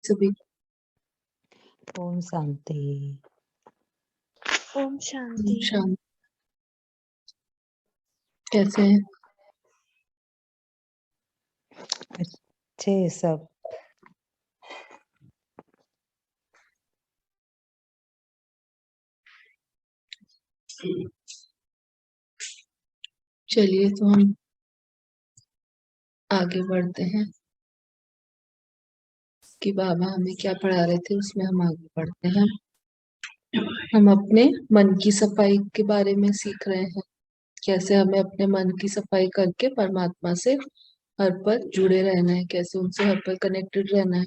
सभी ओम शांति। ओम शांति। शांत कैसे हैं? अच्छे सब। चलिए तो हम आगे बढ़ते हैं कि बाबा हमें क्या पढ़ा रहे थे, उसमें हम आगे बढ़ते हैं। हम अपने मन की सफाई के बारे में सीख रहे हैं, कैसे हमें अपने मन की सफाई करके परमात्मा से हर पल जुड़े रहना है, कैसे उनसे हर पल कनेक्टेड रहना है।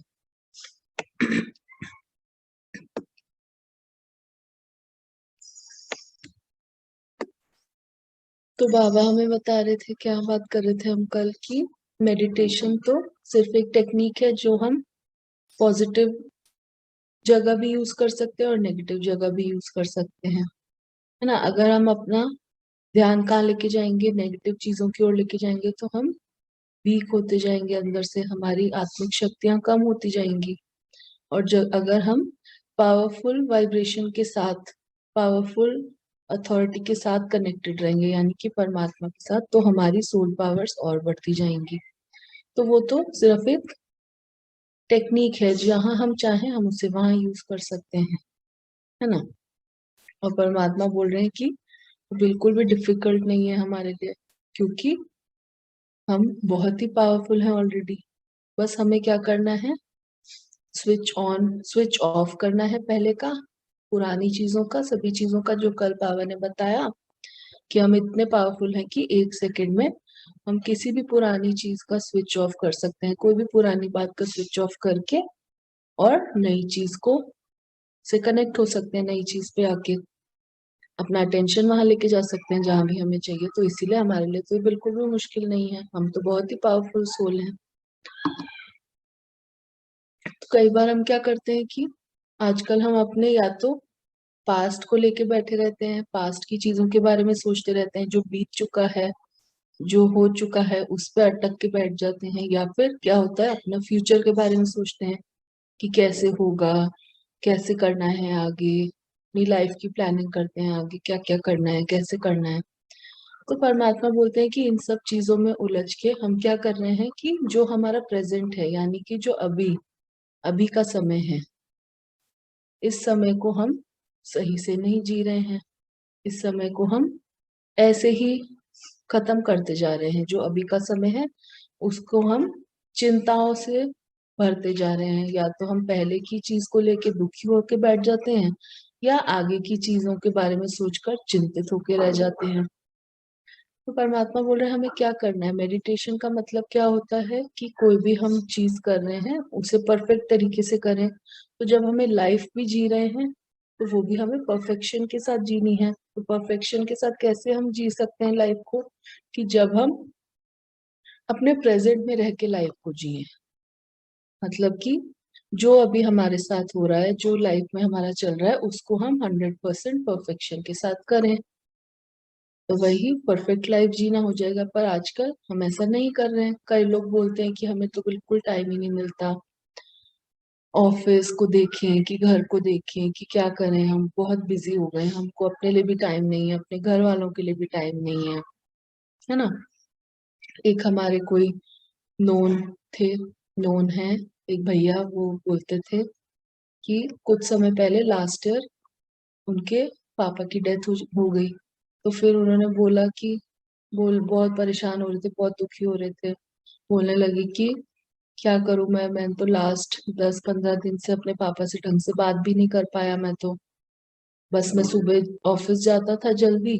तो बाबा हमें बता रहे थे, क्या बात कर रहे थे हम कल की, मेडिटेशन तो सिर्फ एक टेक्निक है जो हम पॉजिटिव जगह भी यूज कर सकते हैं और नेगेटिव जगह भी यूज कर सकते हैं, है ना। अगर हम अपना ध्यान कहाँ लेके जाएंगे, नेगेटिव चीजों की ओर लेके जाएंगे, तो हम वीक होते जाएंगे, अंदर से हमारी आत्मिक शक्तियां कम होती जाएंगी। और जब अगर हम पावरफुल वाइब्रेशन के साथ, पावरफुल अथॉरिटी के साथ कनेक्टेड रहेंगे, यानी कि परमात्मा के साथ, तो हमारी सोल पावर्स और बढ़ती जाएंगी। तो वो तो सिर्फ एक टेक्निक है, जहां हम चाहें हम उसे वहां यूज कर सकते हैं, है ना। और परमात्मा बोल रहे हैं कि बिल्कुल भी डिफिकल्ट नहीं है हमारे लिए, क्योंकि हम बहुत ही पावरफुल हैं ऑलरेडी। बस हमें क्या करना है, स्विच ऑन स्विच ऑफ करना है पहले का, पुरानी चीजों का, सभी चीजों का, जो कल बाबा ने बताया कि हम इतने पावरफुल हैं कि 1 सेकंड में हम किसी भी पुरानी चीज का स्विच ऑफ कर सकते हैं, कोई भी पुरानी बात का स्विच ऑफ करके और नई चीज को से कनेक्ट हो सकते हैं, नई चीज पे आके अपना अटेंशन वहां लेके जा सकते हैं जहां भी हमें चाहिए। तो इसीलिए हमारे लिए तो ये बिल्कुल भी मुश्किल नहीं है, हम तो बहुत ही पावरफुल सोल हैं। तो कई बार हम क्या करते हैं कि आजकल हम अपने या तो पास्ट को लेके बैठे रहते हैं, पास्ट की चीजों के बारे में सोचते रहते हैं, जो बीत चुका है, जो हो चुका है, उस पर अटक के बैठ जाते हैं। या फिर क्या होता है, अपना फ्यूचर के बारे में सोचते हैं कि कैसे होगा, कैसे करना है आगे, अपनी लाइफ की प्लानिंग करते हैं, आगे क्या क्या करना है, कैसे करना है। तो परमात्मा बोलते हैं कि इन सब चीजों में उलझ के हम क्या कर रहे हैं कि जो हमारा प्रेजेंट है, यानी कि जो अभी अभी का समय है, इस समय को हम सही से नहीं जी रहे हैं। इस समय को हम ऐसे ही खत्म करते जा रहे हैं। जो अभी का समय है उसको हम चिंताओं से भरते जा रहे हैं, या तो हम पहले की चीज को लेके दुखी होके बैठ जाते हैं, या आगे की चीजों के बारे में सोचकर चिंतित होके रह जाते हैं। तो परमात्मा बोल रहे हैं हमें क्या करना है। मेडिटेशन का मतलब क्या होता है कि कोई भी हम चीज कर रहे हैं उसे परफेक्ट तरीके से करें। तो जब हमें लाइफ भी जी रहे हैं तो वो भी हमें परफेक्शन के साथ जीनी है। तो परफेक्शन के साथ कैसे हम जी सकते हैं लाइफ को, कि जब हम अपने प्रेजेंट में रह के लाइफ को जिए। मतलब कि जो अभी हमारे साथ हो रहा है, जो लाइफ में हमारा चल रहा है, उसको हम 100% परफेक्शन के साथ करें, तो वही परफेक्ट लाइफ जीना हो जाएगा। पर आजकल हम ऐसा नहीं कर रहे हैं। कई लोग बोलते हैं कि हमें तो बिल्कुल टाइम ही नहीं मिलता, ऑफिस को देखें कि घर को देखें कि क्या करें, हम बहुत बिजी हो गए, हमको अपने लिए भी टाइम नहीं है, अपने घर वालों के लिए भी टाइम नहीं है ना। एक हमारे कोई नोन थे, नोन है, एक भैया, वो बोलते थे कि कुछ समय पहले लास्ट ईयर उनके पापा की डेथ हो गई। तो फिर उन्होंने बोला कि बहुत परेशान हो रहे थे, बहुत दुखी हो रहे थे। बोलने लगे कि क्या करूं मैं तो लास्ट 10-15 दिन से अपने पापा से ढंग से बात भी नहीं कर पाया। मैं तो बस मैं सुबह ऑफिस जाता था जल्दी,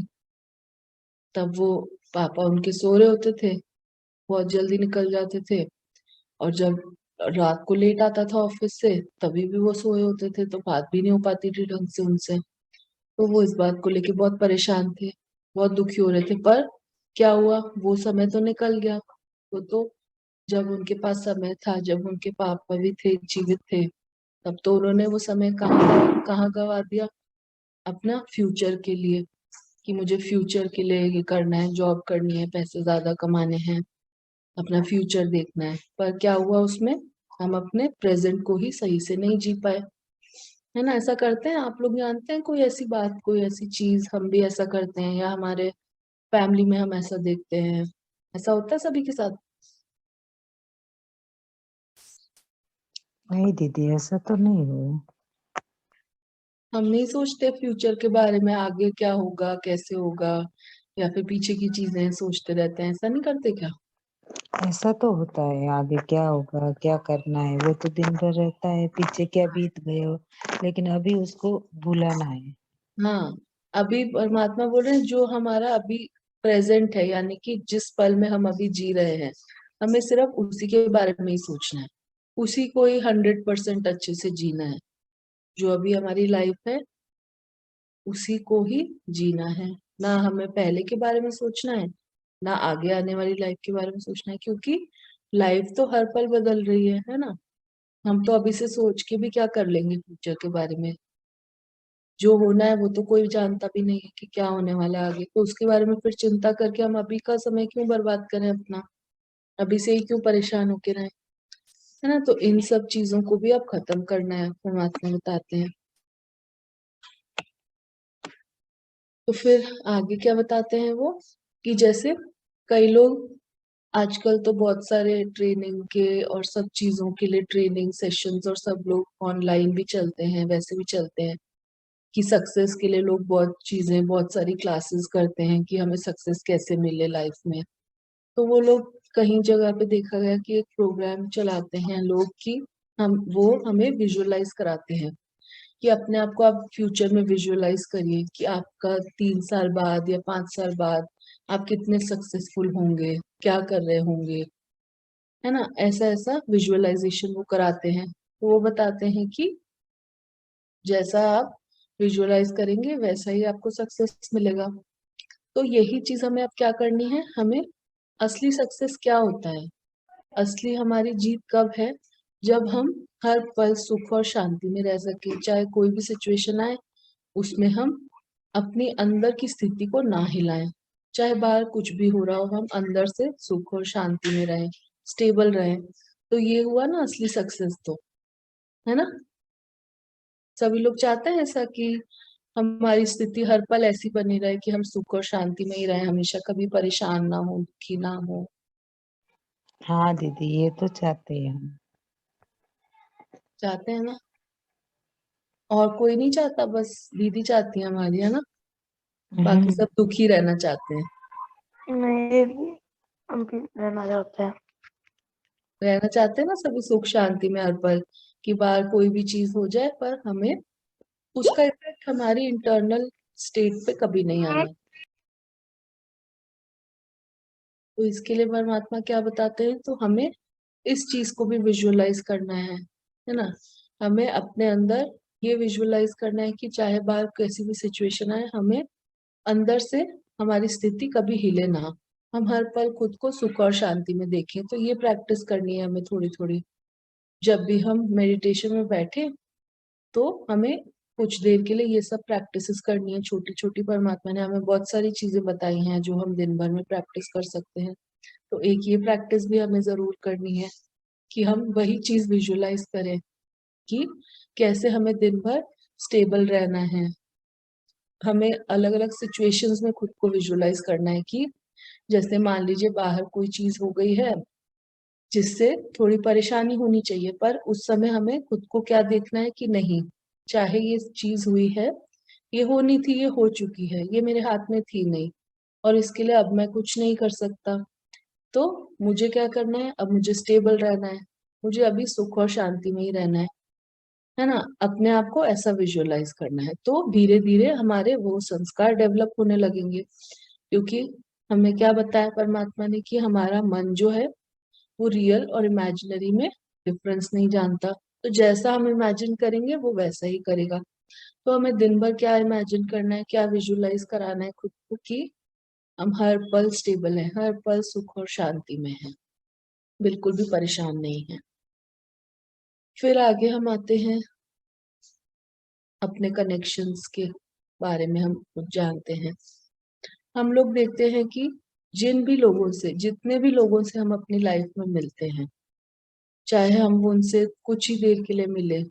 तब वो पापा उनके सो रहे होते थे, बहुत जल्दी निकल जाते थे। और जब रात को लेट आता था ऑफिस से, तभी भी वो सोए होते थे, तो बात भी नहीं हो पाती थी ढंग से उनसे। तो वो इस बात को लेके बहुत परेशान थे, बहुत दुखी हो रहे थे। पर क्या हुआ, वो समय तो निकल गया। वो तो जब उनके पास समय था, जब उनके पापा भी थे, जीवित थे, तब तो उन्होंने वो समय कहाँ कहाँ गवा दिया, अपना फ्यूचर के लिए, कि मुझे फ्यूचर के लिए ये करना है, जॉब करनी है, पैसे ज्यादा कमाने हैं, अपना फ्यूचर देखना है। पर क्या हुआ उसमें, हम अपने प्रेजेंट को ही सही से नहीं जी पाए, है ना। ऐसा करते हैं, आप लोग जानते हैं कोई ऐसी बात, कोई ऐसी चीज हम भी ऐसा करते हैं, या हमारे फैमिली में हम ऐसा देखते हैं, ऐसा होता है सभी के साथ? नहीं दीदी, ऐसा तो नहीं हुआ। हम नहीं सोचते फ्यूचर के बारे में, आगे क्या होगा, कैसे होगा, या फिर पीछे की चीजें सोचते रहते हैं, ऐसा नहीं करते क्या? ऐसा तो होता है, आगे क्या होगा, क्या करना है, वो तो दिन भर रहता है, पीछे क्या बीत गए हो, लेकिन अभी उसको भुलाना है। हाँ, अभी परमात्मा बोल रहे हैं जो हमारा अभी प्रेजेंट है, यानी कि जिस पल में हम अभी जी रहे हैं, हमें सिर्फ उसी के बारे में ही सोचना है, उसी को ही 100% अच्छे से जीना है। जो अभी हमारी लाइफ है उसी को ही जीना है, ना हमें पहले के बारे में सोचना है, ना आगे आने वाली लाइफ के बारे में सोचना है, क्योंकि लाइफ तो हर पल बदल रही है ना। हम तो अभी से सोच के भी क्या कर लेंगे फ्यूचर के बारे में? जो होना है वो तो कोई जानता भी नहीं है कि क्या होने वाला है आगे, तो उसके बारे में फिर चिंता करके हम अभी का समय क्यों बर्बाद करें अपना, अभी से ही क्यों परेशान होके रहें, है ना। तो इन सब चीजों को भी अब खत्म करना है, परमात्मा बताते हैं। तो फिर आगे क्या बताते हैं वो, कि जैसे कई लोग आजकल तो बहुत सारे ट्रेनिंग के और सब चीजों के लिए ट्रेनिंग सेशंस, और सब लोग ऑनलाइन भी चलते हैं, वैसे भी चलते हैं, कि सक्सेस के लिए लोग बहुत चीजें, बहुत सारी क्लासेस करते हैं कि हमें सक्सेस कैसे मिले लाइफ में। तो वो लोग कहीं जगह पे देखा गया कि एक प्रोग्राम चलाते हैं लोग, कि हम वो हमें विजुअलाइज कराते हैं कि अपने आप को आप फ्यूचर में विजुअलाइज करिए कि आपका 3 साल बाद या 5 साल बाद आप कितने सक्सेसफुल होंगे, क्या कर रहे होंगे, है ना। ऐसा ऐसा विजुअलाइजेशन वो कराते हैं, तो वो बताते हैं कि जैसा आप विजुअलाइज करेंगे वैसा ही आपको सक्सेस मिलेगा। तो यही चीज हमें अब क्या करनी है, हमें असली सक्सेस क्या होता है, असली हमारी जीत कब है, जब हम हर पल सुख और शांति में रह सके, चाहे कोई भी सिचुएशन आए उसमें हम अपनी अंदर की स्थिति को ना हिलाएं, चाहे बाहर कुछ भी हो रहा हो, हम अंदर से सुख और शांति में रहें, स्टेबल रहें। तो ये हुआ ना असली सक्सेस, तो है ना। सभी लोग चाहते हैं ऐसा कि हमारी स्थिति हर पल ऐसी बनी रहे कि हम सुख और शांति में ही रहें, हमेशा कभी परेशान ना हो, दुखी ना हो। हाँ दीदी, ये तो चाहते हैं हम। चाहते हैं ना। और कोई नहीं चाहता, बस दीदी चाहती है हमारी, है ना। बाकी हम्म। सब दुखी रहना चाहते हैं। नहीं, हम भी रहना चाहते हैं। रहना चाहते हैं ना सभी सुख शांति में हर पल, कि बाहर कोई भी चीज हो जाए पर हमें उसका इफेक्ट हमारी इंटरनल स्टेट पे कभी नहीं आना है। तो इसके लिए परमात्मा क्या बताते हैं, तो हमें इस चीज को भी विजुअलाइज करना है ना। हमें अपने अंदर ये विजुअलाइज करना है कि चाहे बाहर कैसी भी सिचुएशन आए, हमें अंदर से हमारी स्थिति कभी हिले ना, हम हर पल खुद को सुख और शांति में देखें। तो ये प्रैक्टिस करनी है हमें थोड़ी थोड़ी। जब भी हम मेडिटेशन में बैठे तो हमें कुछ देर के लिए ये सब प्रैक्टिसेस करनी है, छोटी छोटी। परमात्मा ने हमें बहुत सारी चीजें बताई हैं जो हम दिन भर में प्रैक्टिस कर सकते हैं। तो एक ये प्रैक्टिस भी हमें जरूर करनी है कि हम वही चीज विजुअलाइज करें कि कैसे हमें दिन भर स्टेबल रहना है। हमें अलग अलग सिचुएशंस में खुद को विजुअलाइज करना है कि जैसे मान लीजिए बाहर कोई चीज हो गई है जिससे थोड़ी परेशानी होनी चाहिए, पर उस समय हमें खुद को क्या देखना है कि नहीं, चाहे ये चीज हुई है, ये होनी थी, ये हो चुकी है, ये मेरे हाथ में थी नहीं, और इसके लिए अब मैं कुछ नहीं कर सकता। तो मुझे क्या करना है, अब मुझे स्टेबल रहना है, मुझे अभी सुख और शांति में ही रहना है ना। अपने आप को ऐसा विजुअलाइज करना है, तो धीरे धीरे हमारे वो संस्कार डेवलप होने लगेंगे। क्योंकि हमें क्या बताया परमात्मा ने कि हमारा मन जो है वो रियल और इमेजिनरी में डिफरेंस नहीं जानता। तो जैसा हम इमेजिन करेंगे वो वैसा ही करेगा। तो हमें दिन भर क्या इमेजिन करना है, क्या विजुअलाइज कराना है खुद को कि हम हर पल स्टेबल हैं, हर पल सुख और शांति में हैं, बिल्कुल भी परेशान नहीं है। फिर आगे हम आते हैं अपने कनेक्शंस के बारे में, हम कुछ जानते हैं। हम लोग देखते हैं कि जिन भी लोगों से, जितने भी लोगों से हम अपनी लाइफ में मिलते हैं, चाहे हम उनसे कुछ ही देर के लिए मिले,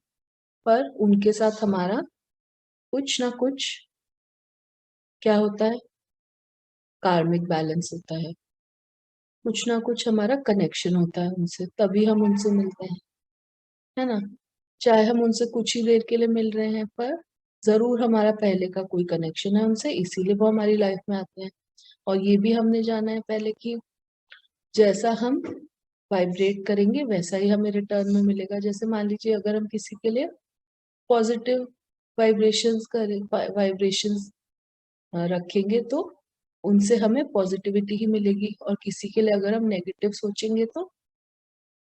पर उनके साथ हमारा कुछ ना कुछ क्या होता है, कार्मिक बैलेंस होता है, कुछ ना कुछ हमारा कनेक्शन होता है उनसे, तभी हम उनसे मिलते हैं, है ना। चाहे हम उनसे कुछ ही देर के लिए मिल रहे हैं, पर जरूर हमारा पहले का कोई कनेक्शन है उनसे, इसीलिए वो हमारी लाइफ में आते हैं। और ये भी हमने जाना है पहले कि जैसा हम वाइब्रेट करेंगे वैसा ही हमें रिटर्न में मिलेगा। जैसे मान लीजिए अगर हम किसी के लिए पॉजिटिव वाइब्रेशंस करें, वाइब्रेशंस रखेंगे तो उनसे हमें पॉजिटिविटी ही मिलेगी, और किसी के लिए अगर हम नेगेटिव सोचेंगे तो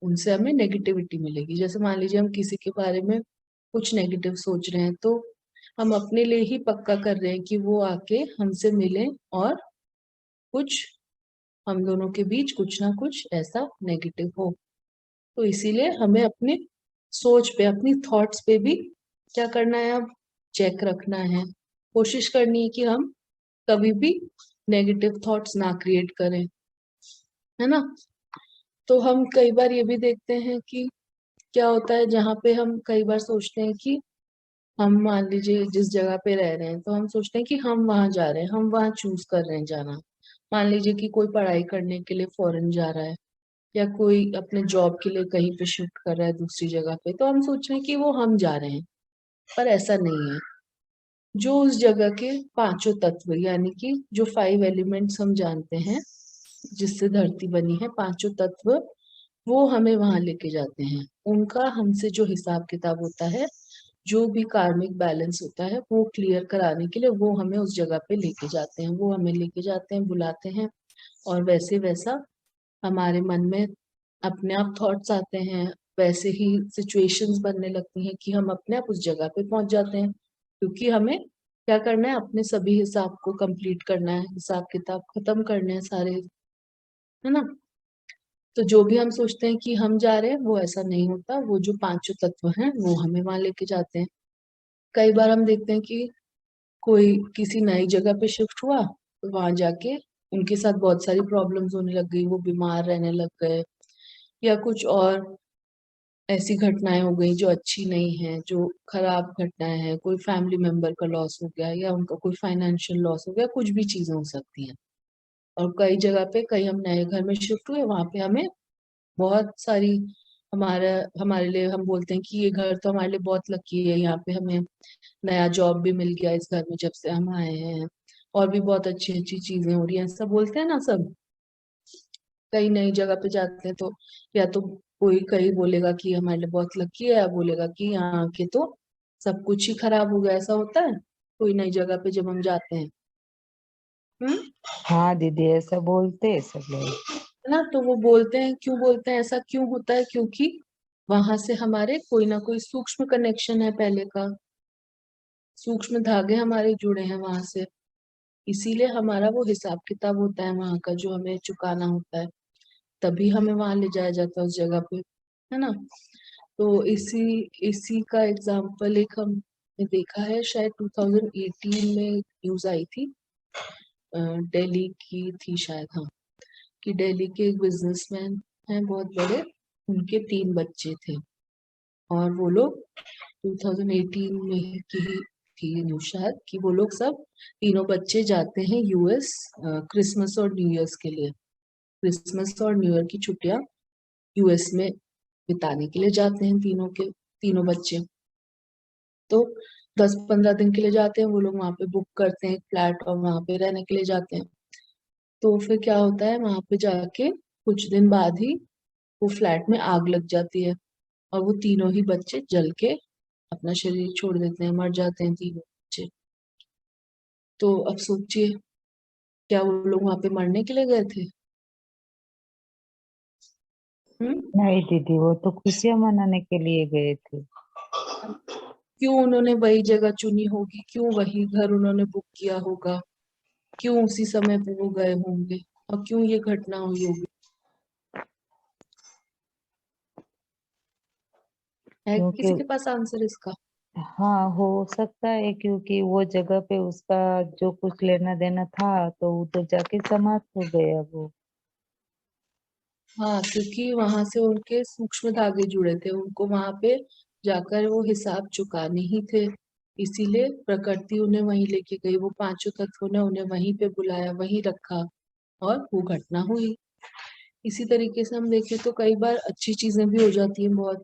उनसे हमें नेगेटिविटी मिलेगी। जैसे मान लीजिए हम किसी के बारे में कुछ नेगेटिव सोच रहे हैं, तो हम अपने लिए ही पक्का कर रहे हैं कि वो आके हमसे मिले और कुछ हम दोनों के बीच कुछ ना कुछ ऐसा नेगेटिव हो। तो इसीलिए हमें अपने सोच पे, अपनी थॉट्स पे भी क्या करना है, अब चेक रखना है। कोशिश करनी है कि हम कभी भी नेगेटिव थॉट्स ना क्रिएट करें, है ना। तो हम कई बार ये भी देखते हैं कि क्या होता है, जहाँ पे हम कई बार सोचते हैं कि हम मान लीजिए जिस जगह पे रह रहे हैं, तो हम सोचते हैं कि हम वहां जा रहे हैं, हम वहां चूज कर रहे हैं जाना। मान लीजिए कि कोई पढ़ाई करने के लिए फॉरेन जा रहा है, या कोई अपने जॉब के लिए कहीं पे शिफ्ट कर रहा है दूसरी जगह पे, तो हम सोच रहे हैं कि वो हम जा रहे हैं, पर ऐसा नहीं है। जो उस जगह के पांचों तत्व, यानी कि जो 5 एलिमेंट्स हम जानते हैं जिससे धरती बनी है, पांचों तत्व, वो हमें वहां लेके जाते हैं। उनका हमसे जो हिसाब किताब होता है, जो भी कार्मिक बैलेंस होता है, वो क्लियर कराने के लिए वो हमें उस जगह पे लेके जाते हैं, वो हमें लेके जाते हैं, बुलाते हैं। और वैसे वैसा हमारे मन में अपने आप थॉट्स आते हैं, वैसे ही सिचुएशंस बनने लगती हैं कि हम अपने आप उस जगह पे पहुंच जाते हैं, क्योंकि हमें क्या करना है, अपने सभी हिसाब को कंप्लीट करना है, हिसाब किताब खत्म करने हैं सारे, है ना। तो जो भी हम सोचते हैं कि हम जा रहे हैं, वो ऐसा नहीं होता, वो जो पांचों तत्व हैं वो हमें वहां लेके जाते हैं। कई बार हम देखते हैं कि कोई किसी नई जगह पे शिफ्ट हुआ, तो वहां जाके उनके साथ बहुत सारी प्रॉब्लम्स होने लग गई, वो बीमार रहने लग गए, या कुछ और ऐसी घटनाएं हो गई जो अच्छी नहीं है, जो खराब घटनाएं हैं, कोई फैमिली मेंबर का लॉस हो गया, या उनका कोई फाइनेंशियल लॉस हो गया, कुछ भी चीजें हो सकती हैं। और कई जगह पे, कहीं हम नए घर में शिफ्ट हुए, वहां पे हमें बहुत सारी, हमारा हमारे लिए हम बोलते हैं कि ये घर तो हमारे लिए बहुत लकी है, यहाँ पे हमें नया जॉब भी मिल गया इस घर में जब से हम आए हैं, और भी बहुत अच्छी अच्छी चीजें हो रही हैं, सब बोलते हैं ना सब। कई नई जगह पे जाते हैं तो या तो कोई कहीं बोलेगा कि हमारे लिए बहुत लकी है, या बोलेगा कि यहाँ के तो सब कुछ ही खराब हो गया, ऐसा होता है कोई नई जगह पे जब हम जाते हैं। हम्म। हाँ दीदी, ऐसा बोलते हैं सब लोग। है ना, तो वो बोलते हैं, क्यों बोलते हैं, ऐसा क्यों होता है, क्योंकि वहां से हमारे कोई ना कोई सूक्ष्म कनेक्शन है पहले का, सूक्ष्म धागे हमारे जुड़े हैं वहां से, इसीलिए हमारा वो हिसाब किताब होता है वहां का जो हमें चुकाना होता है, तभी हमें वहां ले जाया जाता है उस जगह पे, है ना। तो इसी इसी का एग्जाम्पल एक हमने देखा है, शायद 2018 में न्यूज आई थी, दिल्ली की थी शायद, हाँ, कि दिल्ली के एक बिजनेसमैन हैं बहुत बड़े, उनके 3 बच्चे थे, और वो लोग 2018 में की ही थी न्यूज शायद, कि वो लोग सब तीनों बच्चे जाते हैं यूएस क्रिसमस और न्यू ईयर्स के लिए, क्रिसमस और न्यू ईयर की छुट्टियां यूएस में बिताने के लिए जाते हैं, तीनों बच्चे। तो 10-15 दिन के लिए जाते हैं वो लोग, वहां पे बुक करते हैं एक फ्लैट और वहां पे रहने के लिए जाते हैं। तो फिर क्या होता है, वहां पे जाके कुछ दिन बाद ही वो फ्लैट में आग लग जाती है, और वो तीनों ही बच्चे जल के अपना शरीर छोड़ देते हैं, मर जाते हैं तीनों बच्चे। तो अब सोचिए, क्या वो लोग वहां पे मरने के लिए गए थे? हम्म। नहीं दीदी, वो तो खुशियां मनाने के लिए गए थे। क्यों उन्होंने वही जगह चुनी होगी, क्यों वही घर उन्होंने बुक किया होगा, क्यों उसी समय पे वो गए होंगे, और क्यों ये घटना हुई होगी? है क्योंकि किसी के पास आंसर इसका? हाँ, हो सकता है क्योंकि वो जगह पे उसका जो कुछ लेना देना था तो उधर जाके समाप्त हो गया वो। हाँ, क्योंकि वहां से उनके सूक्ष्म धागे जुड़े थे, उनको वहां पे जाकर वो हिसाब चुकाने ही थे। इसीलिए प्रकृति उन्हें वहीं लेके गई, वो पांचों तत्वों ने उन्हें वहीं पे बुलाया, वहीं रखा, और वो घटना हुई। इसी तरीके से हम देखें तो कई बार अच्छी चीजें भी हो जाती हैं बहुत,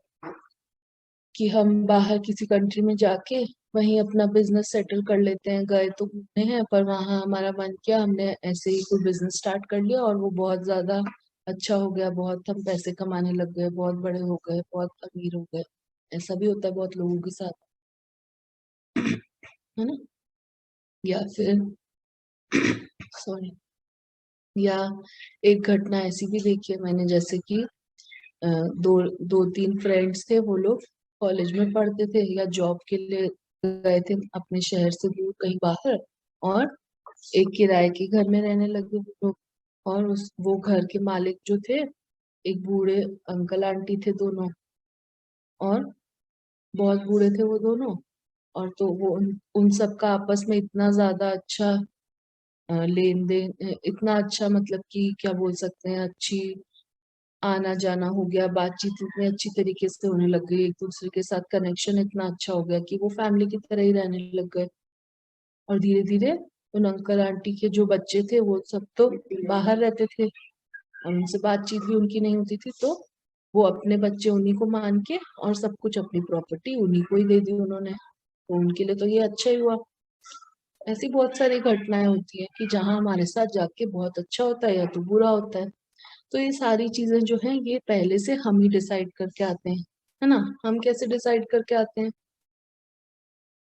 कि हम बाहर किसी कंट्री में जाके वहीं अपना बिजनेस सेटल कर लेते हैं। गए तो घूमने हैं, पर वहां हमारा मन किया, हमने ऐसे ही कोई बिजनेस स्टार्ट कर लिया और वो बहुत ज्यादा अच्छा हो गया, बहुत हम पैसे कमाने लग गए, बहुत बड़े हो गए, बहुत अमीर हो गए। ऐसा भी होता है बहुत लोगों के साथ, है ना। या फिर सॉरी, या एक घटना ऐसी भी देखी है मैंने, जैसे कि दो दो तीन फ्रेंड्स थे, वो लोग कॉलेज में पढ़ते थे या जॉब के लिए गए थे अपने शहर से दूर कहीं बाहर, और एक किराए के घर में रहने लगे वो लोग। और उस वो घर के मालिक जो थे, एक बूढ़े अंकल आंटी थे दोनों, और बहुत बूढ़े थे वो दोनों। और तो वो उन सब का आपस में इतना ज्यादा अच्छा लेन देन, इतना अच्छा, मतलब कि क्या बोल सकते हैं, अच्छी आना जाना हो गया, बातचीत इतनी अच्छी तरीके से होने लग गई, एक दूसरे के साथ कनेक्शन इतना अच्छा हो गया कि वो फैमिली की तरह ही रहने लग गए। और धीरे धीरे उन अंकल आंटी के जो बच्चे थे वो सब तो बाहर रहते थे, और उनसे बातचीत भी उनकी नहीं होती थी, तो वो अपने बच्चे उन्हीं को मान के और सब कुछ, अपनी प्रॉपर्टी उन्हीं को ही दे दी उन्होंने। तो उनके लिए तो ये अच्छा ही हुआ। ऐसी बहुत सारी घटनाएं होती है कि जहाँ हमारे साथ जाके बहुत अच्छा होता है या तो बुरा होता है। तो ये सारी चीजें जो हैं, ये पहले से हम ही डिसाइड करके आते हैं, है ना। हम कैसे डिसाइड करके आते हैं?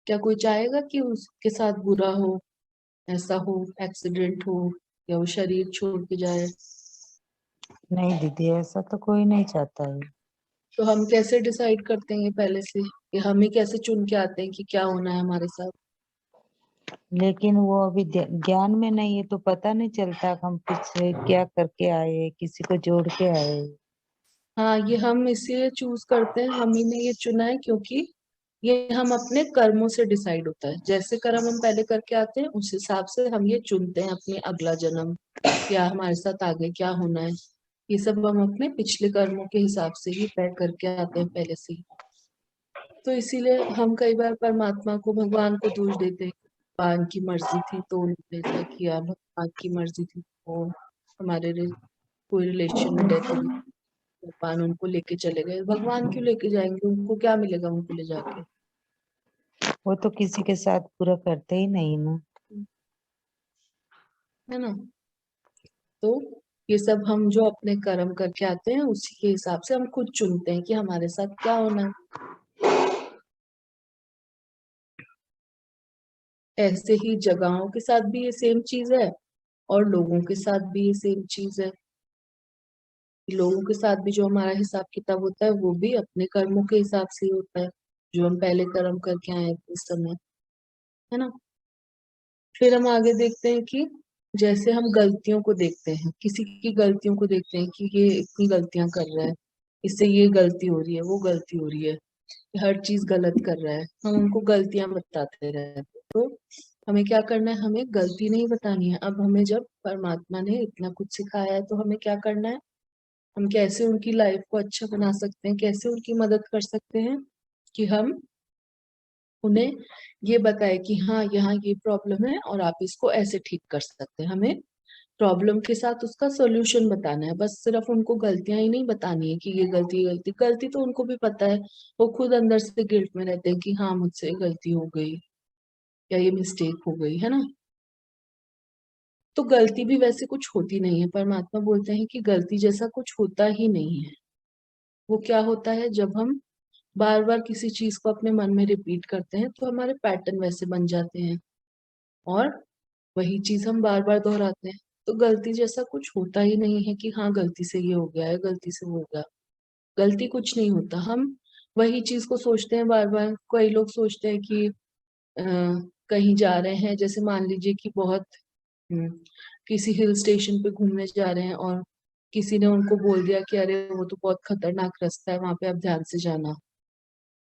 क्या कोई चाहेगा कि उसके साथ बुरा हो, ऐसा हो, एक्सीडेंट हो, या वो शरीर छोड़ के जाए? नहीं दीदी, ऐसा तो कोई नहीं चाहता है। तो हम कैसे डिसाइड करते हैं ये पहले से, कि हम ही कैसे चुन के आते हैं कि क्या होना है हमारे साथ? लेकिन वो अभी ज्ञान में नहीं है, तो पता नहीं चलता कि हम पीछे क्या करके आए, किसी को जोड़ के आए। हाँ, ये हम इसलिए चूज करते हैं, हम ही ने ये चुना है, क्योंकि ये हम अपने कर्मों से डिसाइड होता है। जैसे कर्म हम पहले करके आते हैं, उस हिसाब से हम ये चुनते हैं अपने अगला जन्म, या हमारे साथ आगे क्या होना है। ये सब हम अपने पिछले कर्मों के हिसाब से ही तय करके आते हैं पहले से ही। तो इसीलिए हम कई बार परमात्मा को, भगवान को दोष देते हैं। भगवान की मर्जी थी तो उन्होंने ऐसा किया, भगवान की मर्जी थी तो हमारे कोई रिलेशन में डेथ हो गई, भगवान उनको लेके चले गए। भगवान क्यों लेके जाएंगे? उनको क्या मिलेगा उनको ले जाके? वो तो किसी के साथ पूरा करते ही नहीं ना। है ना। तो ये सब हम जो अपने कर्म करके आते हैं, उसी के हिसाब से हम खुद चुनते हैं कि हमारे साथ क्या होना है। ऐसे ही जगहों के साथ भी ये सेम चीज है, और लोगों के साथ भी ये सेम चीज है। लोगों के साथ भी जो हमारा हिसाब किताब होता है, वो भी अपने कर्मों के हिसाब से ही होता है, जो हम पहले कर्म करके आए हैं इस समय, है ना। फिर हम आगे देखते हैं कि जैसे हम गलतियों को देखते हैं, किसी की गलतियों को देखते हैं कि ये इतनी गलतियां कर रहा है, इससे ये गलती हो रही है, वो गलती हो रही है, हर चीज गलत कर रहा है, हम उनको गलतियां बताते रहते हैं। तो हमें क्या करना है? हमें गलती नहीं बतानी है। अब हमें जब परमात्मा ने इतना कुछ सिखाया है, तो हमें क्या करना है? हम कैसे उनकी लाइफ को अच्छा बना सकते हैं, कैसे उनकी मदद कर सकते हैं, कि हम उन्हें ये बताए कि हाँ, यहाँ ये प्रॉब्लम है और आप इसको ऐसे ठीक कर सकते हैं। हमें प्रॉब्लम के साथ उसका सोल्यूशन बताना है, बस सिर्फ उनको गलतियां ही नहीं बतानी है कि ये गलती, गलती गलती तो उनको भी पता है। वो खुद अंदर से गिल्ट में रहते हैं कि हाँ, मुझसे गलती हो गई, या ये मिस्टेक हो गई, है ना। तो गलती भी वैसे कुछ होती नहीं है। परमात्मा बोलते हैं कि गलती जैसा कुछ होता ही नहीं है। वो क्या होता है, जब हम बार बार किसी चीज को अपने मन में रिपीट करते हैं, तो हमारे पैटर्न वैसे बन जाते हैं, और वही चीज हम बार बार दोहराते हैं। तो गलती जैसा कुछ होता ही नहीं है कि हाँ, गलती से ये हो गया है, गलती से वो हो गया। गलती कुछ नहीं होता। हम वही चीज को सोचते हैं बार बार। कई लोग सोचते हैं कि कहीं जा रहे हैं, जैसे मान लीजिए कि बहुत हम्म, किसी हिल स्टेशन पे घूमने जा रहे हैं, और किसी ने उनको बोल दिया कि अरे वो तो बहुत खतरनाक रास्ता है, वहां पे आप ध्यान से जाना,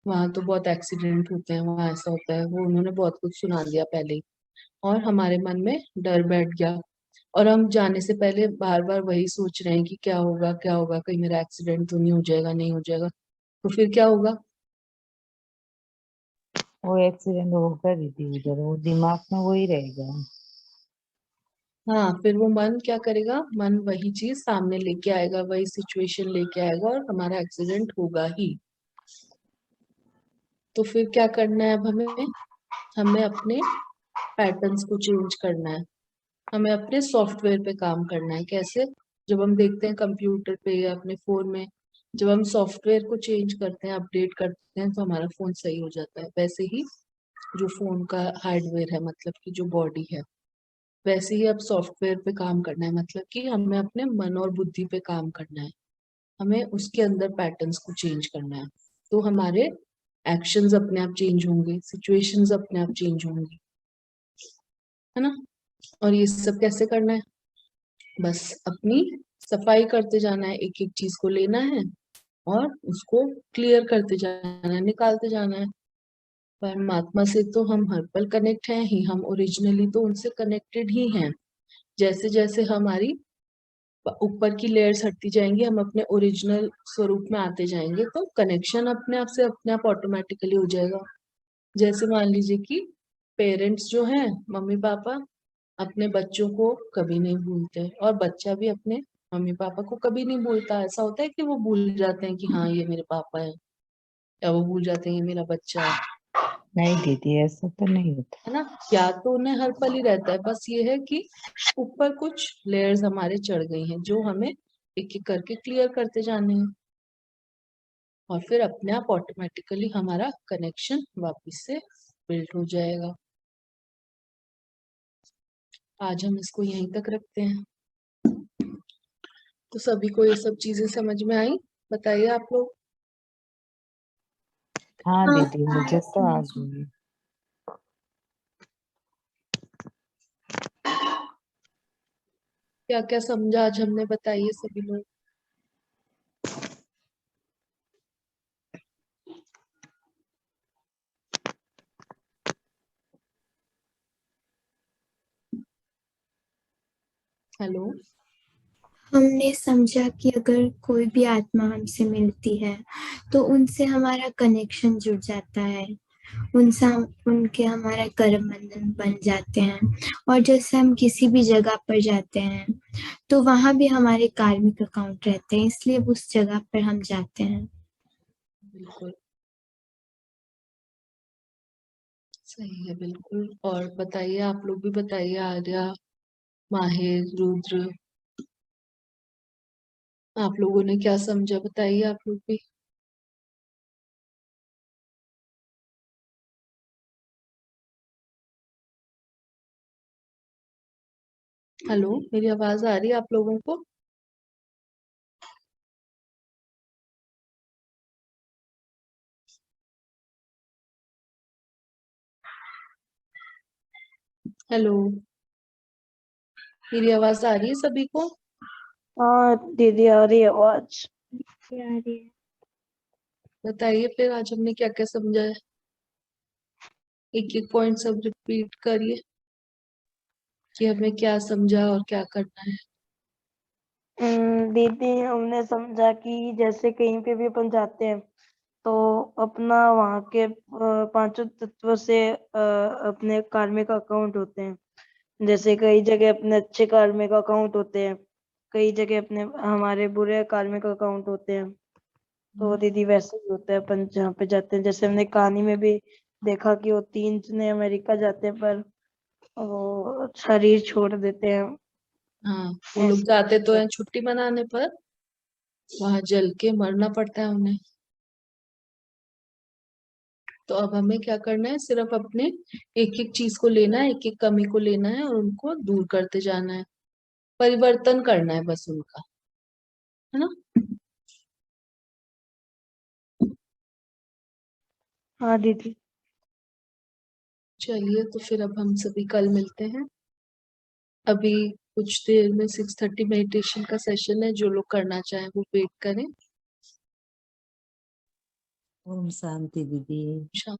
वहां तो बहुत एक्सीडेंट होते हैं, वहां ऐसा होता है, वो उन्होंने बहुत कुछ सुना दिया पहले ही, और हमारे मन में डर बैठ गया। और हम जाने से पहले बार बार वही सोच रहे हैं कि क्या होगा क्या होगा, कहीं मेरा एक्सीडेंट तो नहीं हो जाएगा, नहीं हो जाएगा, तो फिर क्या होगा? वो एक्सीडेंट होगा दीदी, उधर वो दिमाग में वही रहेगा। हाँ, फिर वो मन क्या करेगा, मन वही चीज सामने लेके आएगा, वही सिचुएशन लेके आएगा और हमारा एक्सीडेंट होगा ही। तो फिर क्या करना है अब हमें? हमें अपने पैटर्न्स को चेंज करना है, हमें अपने सॉफ्टवेयर पे काम करना है। कैसे? जब हम देखते हैं कंप्यूटर पे या अपने फोन में, जब हम सॉफ्टवेयर को चेंज करते हैं, अपडेट करते हैं, तो हमारा फोन सही हो जाता है। वैसे ही जो फोन का हार्डवेयर है, मतलब कि जो बॉडी है, वैसे ही अब सॉफ्टवेयर पे काम करना है, मतलब कि हमें अपने मन और बुद्धि पे काम करना है, हमें उसके अंदर पैटर्न्स को चेंज करना है। तो हमारे एक्शंस अपने आप चेंज होंगे, सिचुएशंस अपने आप चेंज होंगी, है ना? और ये सब कैसे करना है? बस अपनी सफाई करते जाना है, एक एक चीज को लेना है और उसको क्लियर करते जाना है, निकालते जाना है। परमात्मा से तो हम हर पल कनेक्ट हैं ही, हम ओरिजिनली तो उनसे कनेक्टेड ही हैं। जैसे जैसे हमारी ऊपर की लेयर्स हटती जाएंगी, हम अपने ओरिजिनल स्वरूप में आते जाएंगे, तो कनेक्शन अपने आप से अपने आप ऑटोमेटिकली हो जाएगा। जैसे मान लीजिए कि पेरेंट्स जो हैं, मम्मी पापा, अपने बच्चों को कभी नहीं भूलते, और बच्चा भी अपने मम्मी पापा को कभी नहीं भूलता। ऐसा होता है कि वो भूल जाते हैं कि हाँ ये मेरे पापा है, या वो भूल जाते हैं ये मेरा बच्चा नहीं दीदी, ऐसा तो नहीं होता। है ना? याद तो उन्हें हर पल ही रहता है, बस ये है कि ऊपर कुछ लेयर्स हमारे चढ़ गई हैं, जो हमें एक एक करके क्लियर करते जाने हैं, और फिर अपने आप ऑटोमेटिकली हमारा कनेक्शन वापस से बिल्ड हो जाएगा। आज हम इसको यहीं तक रखते हैं। तो सभी को ये सब चीजें समझ में आई? बताइए आप लोग। हाँ हाँ दीदी, मुझे तो आ गई। क्या क्या समझा आज हमने, बताइए सभी लोग। हेलो। हमने समझा कि अगर कोई भी आत्मा हमसे मिलती है तो उनसे हमारा कनेक्शन जुड़ जाता है, उनसे उनके हमारा कर्म बंधन बन जाते हैं। और जैसे हम किसी भी जगह पर जाते हैं तो वहां भी हमारे कार्मिक अकाउंट रहते हैं, इसलिए उस जगह पर हम जाते हैं। बिल्कुल सही है, बिल्कुल। और बताइए, आप लोग भी बताइए, आर्या, माहिर, रुद्र, आप लोगों ने क्या समझा, बताइए आप लोग भी। हेलो, मेरी आवाज आ रही है आप लोगों को? हेलो, मेरी आवाज आ रही है सभी को? हाँ दीदी, आ रही है आवाज। बताइए फिर आज हमने क्या क्या समझा है, एक एक पॉइंट सब रिपीट करिए कि हमें क्या समझा और क्या करना है। दीदी, हमने समझा कि जैसे कहीं पे भी अपन जाते हैं तो अपना वहाँ के पांचों तत्व से अपने कार्मिक अकाउंट होते हैं। जैसे कई जगह अपने अच्छे कार्मिक अकाउंट होते हैं, कई जगह अपने हमारे बुरे कार्मिक अकाउंट होते हैं। तो दीदी वैसे ही होता है अपन जहाँ पे जाते हैं। जैसे हमने कहानी में भी देखा कि वो 3 जने अमेरिका जाते हैं पर वो शरीर छोड़ देते हैं। हाँ, वो लोग ऐसे जाते तो हैं छुट्टी मनाने, पर वहां जल के मरना पड़ता है उन्हें। तो अब हमें क्या करना है, सिर्फ अपने एक एक चीज को लेना है, एक एक कमी को लेना है और उनको दूर करते जाना है, परिवर्तन करना है बस उनका, है ना? हाँ दीदी। चलिए, तो फिर अब हम सभी कल मिलते हैं। अभी कुछ देर में 6:30 मेडिटेशन का सेशन है, जो लोग करना चाहें वो वेट करें। ओम शांति दीदी। शाम